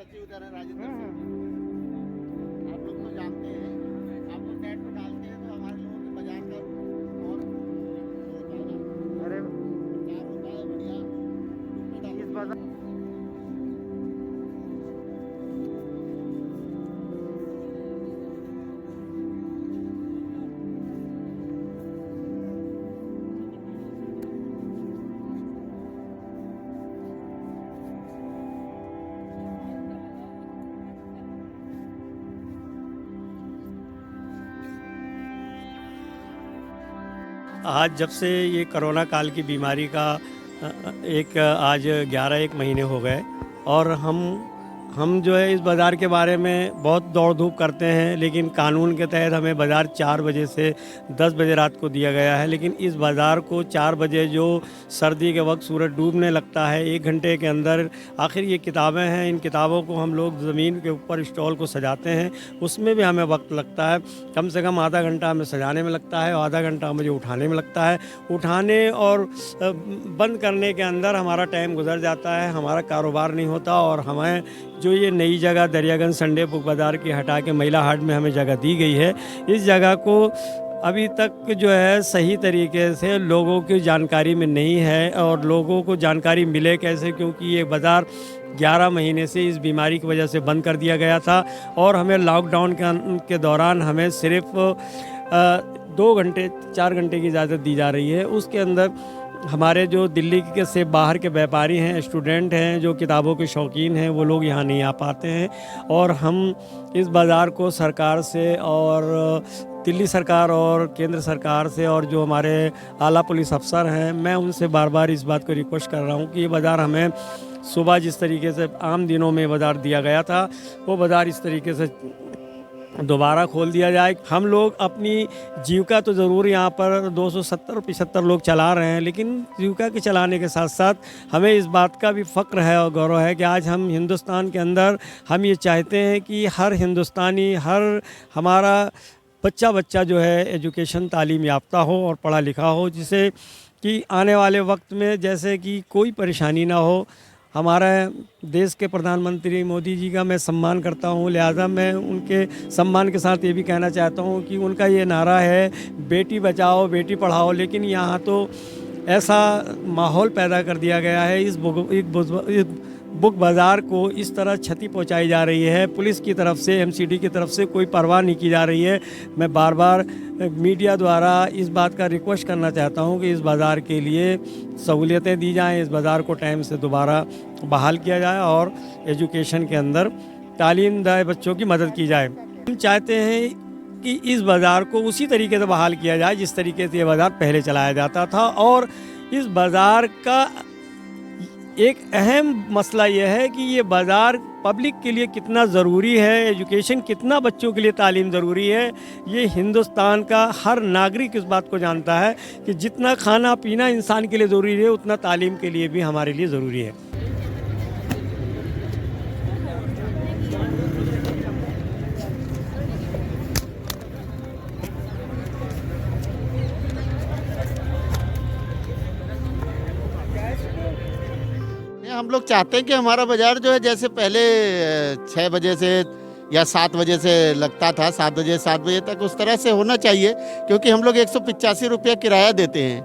सचिव उधर है राजेंद्र सिंह। आप लोग तो जानते हैं, आप लोग नेट पे डालते हैं तो हमारे लोगों के बाजार का और अरे प्रचार होता है बढ़िया। यूट्यूब पे इस बाजार आज जब से ये कोरोना काल की बीमारी का एक आज 11 महीने हो गए और हम जो है इस बाज़ार के बारे में बहुत दौड़ धूप करते हैं, लेकिन कानून के तहत हमें बाज़ार 4 बजे से 10 बजे रात को दिया गया है। लेकिन इस बाज़ार को 4 बजे जो सर्दी के वक्त सूरज डूबने लगता है, 1 घंटे के अंदर आखिर ये किताबें हैं, इन किताबों को हम लोग ज़मीन के ऊपर स्टॉल को सजाते हैं, उसमें भी हमें वक्त लगता है। कम से कम आधा घंटा हमें सजाने में लगता है और आधा घंटा मुझे उठाने में लगता है। उठाने और बंद करने के अंदर हमारा टाइम गुजर जाता है, हमारा कारोबार नहीं होता। और हमें जो ये नई जगह दरियागंज संडे बुक बाज़ार की हटा के महिला हाट में हमें जगह दी गई है, इस जगह को अभी तक जो है सही तरीके से लोगों की जानकारी में नहीं है। और लोगों को जानकारी मिले कैसे, क्योंकि ये बाज़ार 11 महीने से इस बीमारी की वजह से बंद कर दिया गया था और हमें लॉकडाउन के दौरान हमें सिर्फ 2 घंटे 4 घंटे की इजाज़त दी जा रही है। उसके अंदर हमारे जो दिल्ली के से बाहर के व्यापारी हैं, स्टूडेंट हैं, जो किताबों के शौकीन हैं, वो लोग यहाँ नहीं आ पाते हैं। और हम इस बाज़ार को सरकार से और दिल्ली सरकार और केंद्र सरकार से और जो हमारे आला पुलिस अफसर हैं, मैं उनसे बार बार इस बात को रिक्वेस्ट कर रहा हूँ कि ये बाज़ार हमें सुबह जिस तरीके से आम दिनों में बाज़ार दिया गया था, वो बाज़ार इस तरीके से दोबारा खोल दिया जाए। हम लोग अपनी जीविका तो ज़रूर यहाँ पर 270-75 लोग चला रहे हैं, लेकिन जीविका के चलाने के साथ साथ हमें इस बात का भी फ़ख्र है और गौरव है कि आज हम हिंदुस्तान के अंदर हम ये चाहते हैं कि हर हिंदुस्तानी, हर हमारा बच्चा जो है एजुकेशन तालीम याफ्ता हो और पढ़ा लिखा हो, जिसे कि आने वाले वक्त में जैसे कि कोई परेशानी ना हो। हमारे देश के प्रधानमंत्री मोदी जी का मैं सम्मान करता हूँ, लिहाजा मैं उनके सम्मान के साथ ये भी कहना चाहता हूँ कि उनका ये नारा है बेटी बचाओ बेटी पढ़ाओ, लेकिन यहाँ तो ऐसा माहौल पैदा कर दिया गया है, इस बुक बाज़ार को इस तरह क्षति पहुंचाई जा रही है। पुलिस की तरफ से, एमसीडी की तरफ से कोई परवाह नहीं की जा रही है। मैं बार बार मीडिया द्वारा इस बात का रिक्वेस्ट करना चाहता हूं कि इस बाज़ार के लिए सहूलियतें दी जाएं, इस बाज़ार को टाइम से दोबारा बहाल किया जाए और एजुकेशन के अंदर तालीमदार बच्चों की मदद की जाए। हम चाहते हैं कि इस बाज़ार को उसी तरीके से बहाल किया जाए जिस तरीके से ये बाज़ार पहले चलाया जाता था। और इस बाज़ार का एक अहम मसला यह है कि ये बाज़ार पब्लिक के लिए कितना ज़रूरी है, एजुकेशन कितना बच्चों के लिए तालीम ज़रूरी है, ये हिंदुस्तान का हर नागरिक इस बात को जानता है कि जितना खाना पीना इंसान के लिए ज़रूरी है, उतना तालीम के लिए भी हमारे लिए ज़रूरी है। हम लोग चाहते हैं कि हमारा बाज़ार जो है जैसे पहले 6 बजे से या 7 बजे से लगता था, 7 बजे 7 बजे तक, उस तरह से होना चाहिए। क्योंकि हम लोग 185 रुपया किराया देते हैं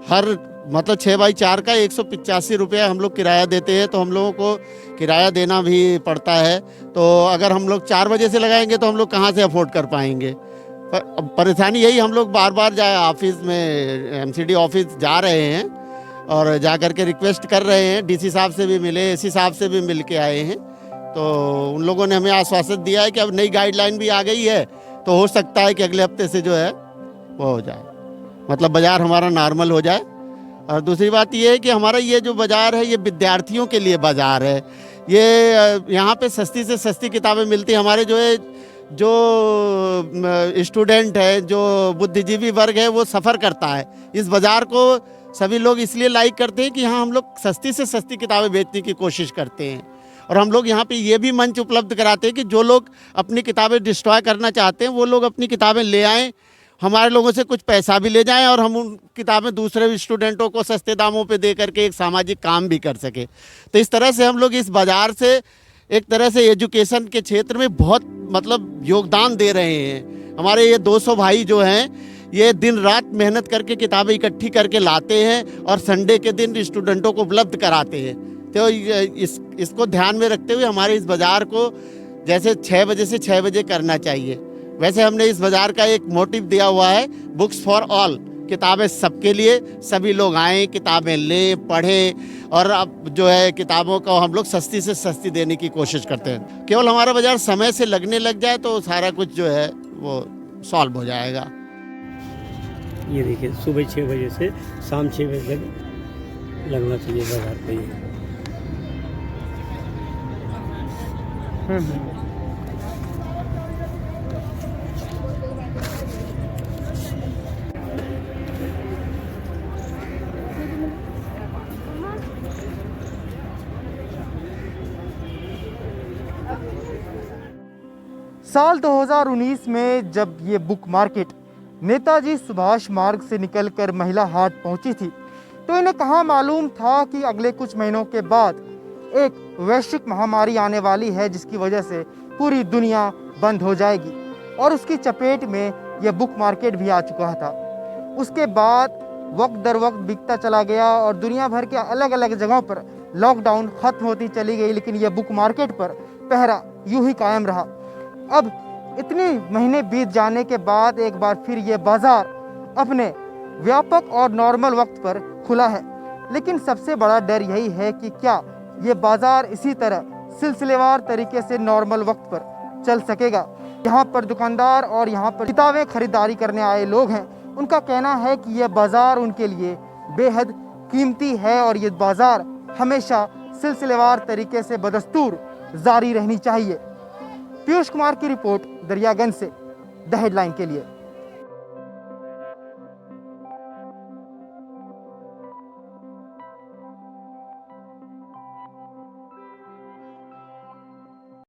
हर, मतलब 6x4 का 185 रुपया हम लोग किराया देते हैं, तो हम लोगों को किराया देना भी पड़ता है। तो अगर हम लोग 4 बजे से लगाएंगे तो हम लोग कहाँ से अफोर्ड कर पाएंगे। परेशानी यही, हम लोग बार बार जाए ऑफिस में, एमसीडी ऑफिस जा रहे हैं और जा कर के रिक्वेस्ट कर रहे हैं, डीसी साहब से भी मिले, एसी साहब से भी मिल के आए हैं। तो उन लोगों ने हमें आश्वासन दिया है कि अब नई गाइडलाइन भी आ गई है, तो हो सकता है कि अगले हफ्ते से जो है वो हो जाए, मतलब बाज़ार हमारा नॉर्मल हो जाए। और दूसरी बात ये है कि हमारा ये जो बाज़ार है ये विद्यार्थियों के लिए बाज़ार है। ये यहाँ पे सस्ती से सस्ती किताबें मिलती हैं। हमारे जो स्टूडेंट है, जो बुद्धिजीवी वर्ग है, वो सफ़र करता है। इस बाज़ार को सभी लोग इसलिए लाइक करते हैं कि यहाँ हम लोग सस्ती से सस्ती किताबें बेचने की कोशिश करते हैं। और हम लोग यहाँ पे ये भी मंच उपलब्ध कराते हैं कि जो लोग अपनी किताबें डिस्ट्रॉय करना चाहते हैं, वो लोग अपनी किताबें ले आएँ, हमारे लोगों से कुछ पैसा भी ले जाएं और हम उन किताबें दूसरे स्टूडेंटों को सस्ते दामों पे दे करके एक सामाजिक काम भी कर सके। तो इस तरह से हम लोग इस बाज़ार से एक तरह से एजुकेशन के क्षेत्र में बहुत मतलब योगदान दे रहे हैं। हमारे ये 200 भाई जो हैं ये दिन रात मेहनत करके किताबें इकट्ठी करके लाते हैं और संडे के दिन स्टूडेंटों को उपलब्ध कराते हैं। तो इसको ध्यान में रखते हुए हमारे इस बाज़ार को जैसे 6 बजे से 6 बजे करना चाहिए। वैसे हमने इस बाज़ार का एक मोटिव दिया हुआ है, बुक्स फॉर ऑल, किताबें सबके लिए, सभी लोग आएँ, किताबें लें, पढ़ें। और अब जो है किताबों को हम लोग सस्ती से सस्ती देने की कोशिश करते हैं। केवल हमारा बाज़ार समय से लगने लग जाए तो सारा कुछ जो है वो सॉल्व हो जाएगा। ये देखिए सुबह 6 बजे से शाम 6 बजे तक लगना चाहिए बाजार पे ये। साल 2019 में जब ये बुक मार्केट नेताजी सुभाष मार्ग से निकलकर महिला हाट पहुंची थी तो इन्हें कहाँ मालूम था कि अगले कुछ महीनों के बाद एक वैश्विक महामारी आने वाली है जिसकी वजह से पूरी दुनिया बंद हो जाएगी। और उसकी चपेट में यह बुक मार्केट भी आ चुका था। उसके बाद वक्त दर वक्त बीतता चला गया और दुनिया भर के अलग अलग जगहों पर लॉकडाउन खत्म होती चली गई, लेकिन यह बुक मार्केट पर पहरा यूं ही कायम रहा। अब इतने महीने बीत जाने के बाद एक बार फिर ये बाजार अपने व्यापक और नॉर्मल वक्त पर खुला है। लेकिन सबसे बड़ा डर यही है कि क्या ये बाजार इसी तरह सिलसिलेवार तरीके से नॉर्मल वक्त पर चल सकेगा। यहाँ पर दुकानदार और यहाँ पर किताबें खरीदारी करने आए लोग हैं, उनका कहना है कि यह बाजार उनके लिए बेहद कीमती है और ये बाजार हमेशा सिलसिलेवार तरीके से बदस्तूर जारी रहनी चाहिए। पीयूष कुमार की रिपोर्ट दरियागंज से द हेडलाइन के लिए।